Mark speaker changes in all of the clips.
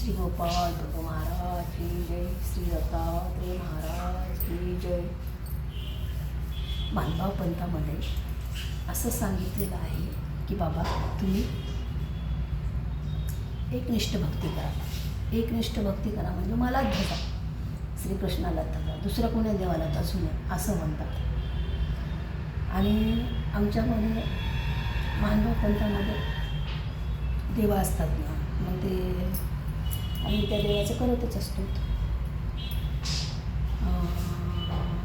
Speaker 1: श्री गोपाल तुका महाराज की जय, श्री दत्तात्रेय महाराज की जय. मानभाव पंथामध्ये असं सांगितलेलं आहे की बाबा तुम्ही एकनिष्ठ भक्ती करा. एकनिष्ठ भक्ती करा म्हणजे मलाच धरा, श्रीकृष्णाला धरा, दुसऱ्या कोण्या देवाला धसू नये असं म्हणतात. आणि आमच्यामध्ये मानभाव पंथामध्ये देव असतात ना, मग ते आम्ही त्या देवाचं करतच असतो.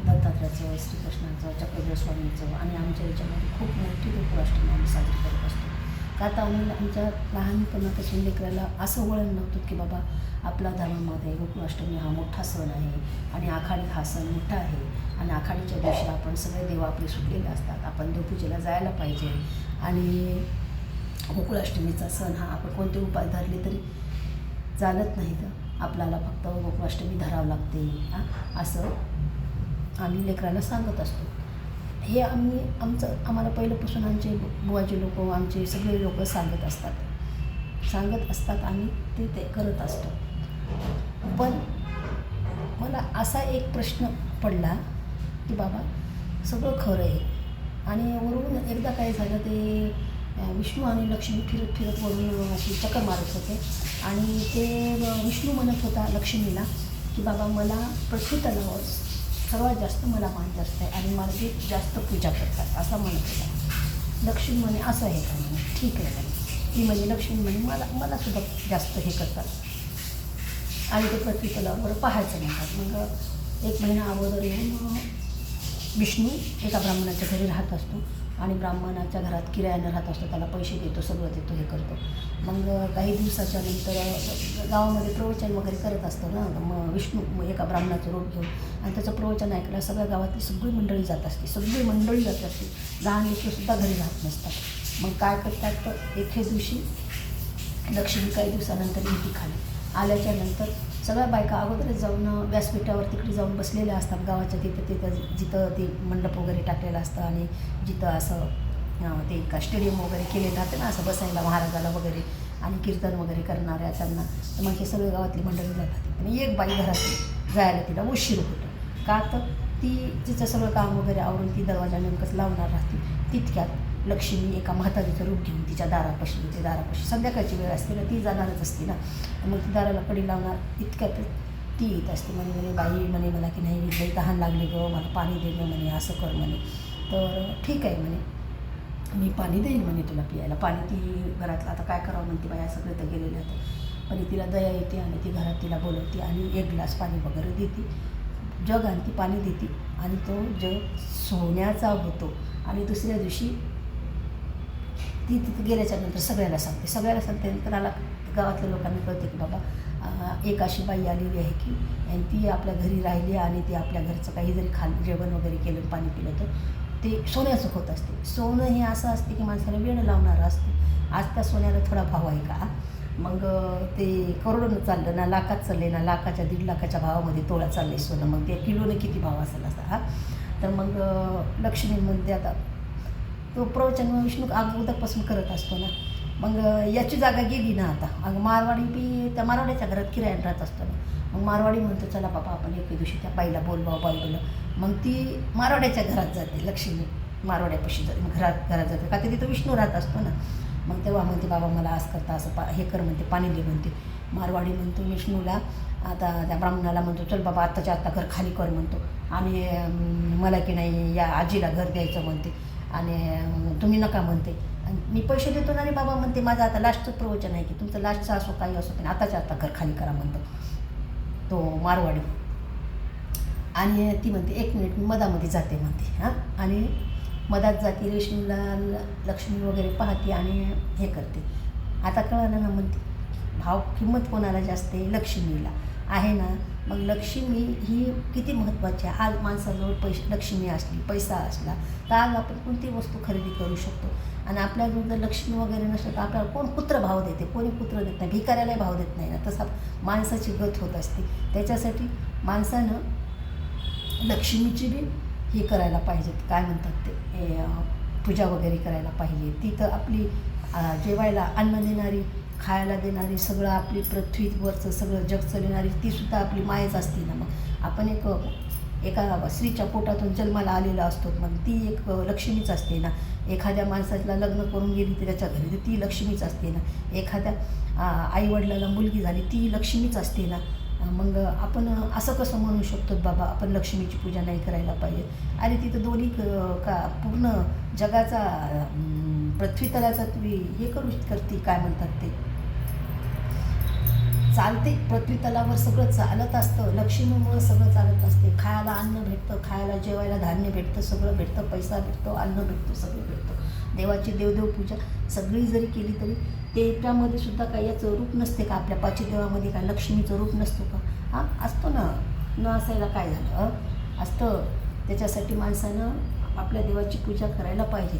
Speaker 1: दत्तात्रयाचं, श्रीकृष्णाचं, चक्रधर स्वामींचं आणि आमच्या याच्यामध्ये खूप मोठी गोकुळाष्टमी आम्ही साजरी करत असतो. का आता आम्ही आमच्या लहानपणापासून लेकराला असं वळण नव्हतं की बाबा आपला धर्मामध्ये गोकुळाष्टमी हा मोठा सण आहे आणि आखाडी हा सण मोठा आहे आणि आखाडीच्या दिवशी आपण सगळे देव आपले सुटलेले असतात, आपण देवपूजेला जायला पाहिजे. आणि गोकुळाष्टमीचा सण हा आपण कोणते उपाय धरले तरी चालत नाही, तर आपल्याला फक्त गोकुळाष्टमी धरावं लागते असं आम्ही लेकराला सांगत असतो. हे आम्हाला पहिल्यापासून आमचे बुवाचे लोक, आमचे सगळे लोक सांगत असतात आणि ते करत असतो. पण मला असा एक प्रश्न पडला की बाबा सगळं खरं आहे आणि वरून एकदा काय झालं, ते विष्णू आणि लक्ष्मी फिरत वरून अशी चक्कर मारत होते आणि ते विष्णू म्हणत होता लक्ष्मीला की बाबा मला पृथ्वी तलावर सर्वात जास्त मला मान जास्त आहे आणि मला ते जास्त पूजा करतात असं म्हणत होता. लक्ष्मी म्हणे असं आहे का म्हणे, ठीक आहे म्हणे. ती म्हणजे लक्ष्मी म्हणे मला सुद्धा जास्त हे करतात आणि ते पृथ्वी तलावर पाहायचं म्हणतात. मग एक महिना अगोदर येऊन विष्णू एका ब्राह्मणाच्या घरी राहत असतो आणि ब्राह्मणाच्या घरात किरायानं राहत असतो, त्याला पैसे देतो, सगळं देतो, हे करतो. मग काही दिवसाच्या नंतर गावामध्ये प्रवचन वगैरे करत असतो ना, मग विष्णू एका ब्राह्मणाचं रूप घेऊन आणि त्याचं प्रवचन ऐकायला सगळ्या गावातली सगळी मंडळी जात असते. लहान लेकरंसुद्धा घरी राहत नसतात. मग काय करतात, तर एके दिवशी लक्ष्मी काही दिवसानंतर येते खाली. आल्याच्या नंतर सगळ्या बायका अगोदरच जाऊन व्यासपीठावर तिकडे जाऊन बसलेल्या असतात गावाच्या तिथं जिथं ते मंडप वगैरे टाकलेलं असतं आणि जिथं असं ते का स्टेडियम वगैरे केलेलं राहतं ना, असं बसायला महाराजाला वगैरे आणि कीर्तन वगैरे करणाऱ्या त्यांना. तर मग हे सगळे गावातली मंडळी जातात आणि एक बाई घरात जायला तिला उशीर होतो. का तर तिचं सगळं काम वगैरे आवरून ती दरवाजा नेमकंच लावणार राहते. तितक्यात लक्ष्मी एका म्हातारीचं रूप घेऊन तिच्या दारापाशी संध्याकाळची वेळ असते ना, ती जाणारच असते ना, मग ती दाराला कडी लावणार. इतक्यात ती येत असते. म्हणे बाई म्हणे मला की नाही लई तहान लागली गं, मला पाणी दे म्हणे, असं कर म्हणे. तर ठीक आहे म्हणे, मी पाणी देईन म्हणे तुला प्यायला. पाणी ती घरातलं आता काय करावं म्हणते, बाया सगळे तर गेलेले होते. पण तिला दया येते आणि ती घरात तिला बोलवते आणि एक ग्लास पाणी वगैरे देते, जग आणते, पाणी देते आणि तो जग सोन्याचा होतो. आणि दुसऱ्या दिवशी ती तिथं गेल्याच्या नंतर सगळ्याला सांगते नंतर आला गावातल्या लोकांना कळते की बाबा एक अशी बाई आलेली आहे की आणि ती आपल्या घरी राहिली आणि ती आपल्या घरचं काही जरी जेवण वगैरे केलं, पाणी पिलं तर ते सोन्याचं होत असते. सोनं हे असं असते की माणसाला वेळ लावणारं असते. आज त्या सोन्याला थोडा भाव आहे का, मग ते करोडोनं चाललं ना, लाखात चालले ना, लाखाच्या 1.5 लाखाच्या भावामध्ये तोळा चालले सोनं, मग ते किलोनं किती भाव असेल असा. तर मग लक्ष्मी म्हणते आता तो प्रवचन विष्णू अगोदरपासून करत असतो ना, मग याची जागा गेली ना आता. मग मारवाडी बी त्या मारवाड्याच्या घरात किरायानं राहत असतो ना, मग मारवाडी म्हणतो चला बाबा आपण एके दिवशी त्या बाईला बोलवलं. मग ती मारवाड्याच्या घरात जाते, लक्ष्मी मारवाड्यापाशी जाते, मग घरात जाते का ते तिथं विष्णू राहत असतो ना. मग तेव्हा म्हणते बाबा मला असं करता असं हे कर म्हणते, पाणी दे म्हणते. मारवाडी म्हणतो विष्णूला, आता त्या ब्राह्मणाला म्हणतो चल बाबा आत्ताच्या आत्ता घर खाली कर म्हणतो आणि मला की नाही या आजीला घर द्यायचं म्हणते आणि तुम्ही नका म्हणते. आणि मी पैसे देतो ना रे बाबा म्हणते, माझं आता लास्टचं प्रवचन आहे की तुमचं लास्टचं असो काही असो पण आताच्या आता घर खाली करा म्हणतो तो मारवाडी. आणि ती म्हणते 1 मिनिट मी मधामध्ये जाते म्हणते. आणि मधात जाते, विष्णूला लक्ष्मी वगैरे पाहते आणि हे करते. आता कळलं ना, म्हणते भाव किंमत कोणाला जास्त आहे, लक्ष्मीला आहे ना. मग लक्ष्मी ही किती महत्त्वाची आहे. आज माणसाजवळ लक्ष्मी असली, पैसा असला तर आज आपण कोणती वस्तू खरेदी करू शकतो. आणि आपल्याजवळ जर लक्ष्मी वगैरे नसलं तर आपल्याला कोण पुत्र भाव देते, कोणी पुत्र देत नाही, भिकाऱ्यालाही भाव देत नाही ना. तसा माणसाची गत होत असते. त्याच्यासाठी माणसानं लक्ष्मीची बी हे करायला पाहिजे, काय म्हणतात ते पूजा वगैरे करायला पाहिजे. तिथं आपली जेवायला अन्न देणारी खायला देणारी, सगळं आपली पृथ्वीवरचं सगळं जग चालविणारी तीसुद्धा आपली मायच असते ना. मग आपण एका स्त्रीच्या पोटातून जन्माला आलेला असतो, मग ती एक लक्ष्मीच असते ना. एखाद्या माणसाला लग्न करून गेली तर त्याच्या घरी तर ती लक्ष्मीच असते ना. एखाद्या आईवडिलाला मुलगी झाली ती लक्ष्मीच असते ना. मग आपण असं कसं म्हणू शकतो बाबा आपण लक्ष्मीची पूजा नाही करायला पाहिजे? अरे तिथं दोन्ही का पूर्ण जगाचा पृथ्वीतलाचा तुम्ही हे करते, काय म्हणतात ते, चालते. पृथ्वीतलावर सगळं चालत असतं, लक्ष्मीमुळं सगळं चालत असते. खायला अन्न भेटतं, खायला जेवायला धान्य भेटतं, सगळं भेटतं, पैसा भेटतो, अन्न भेटतं, सगळं भेटतं. देवाची देवदेव पूजा सगळी जरी केली तरी त्याच्यामध्ये सुद्धा काही याचं रूप नसते का? आपल्या पाचीदेवामध्ये काय लक्ष्मीचं रूप नसतो का? हां, असतो ना. न असायला काय झालं? असतं. त्याच्यासाठी माणसानं आपल्या देवाची पूजा करायला पाहिजे.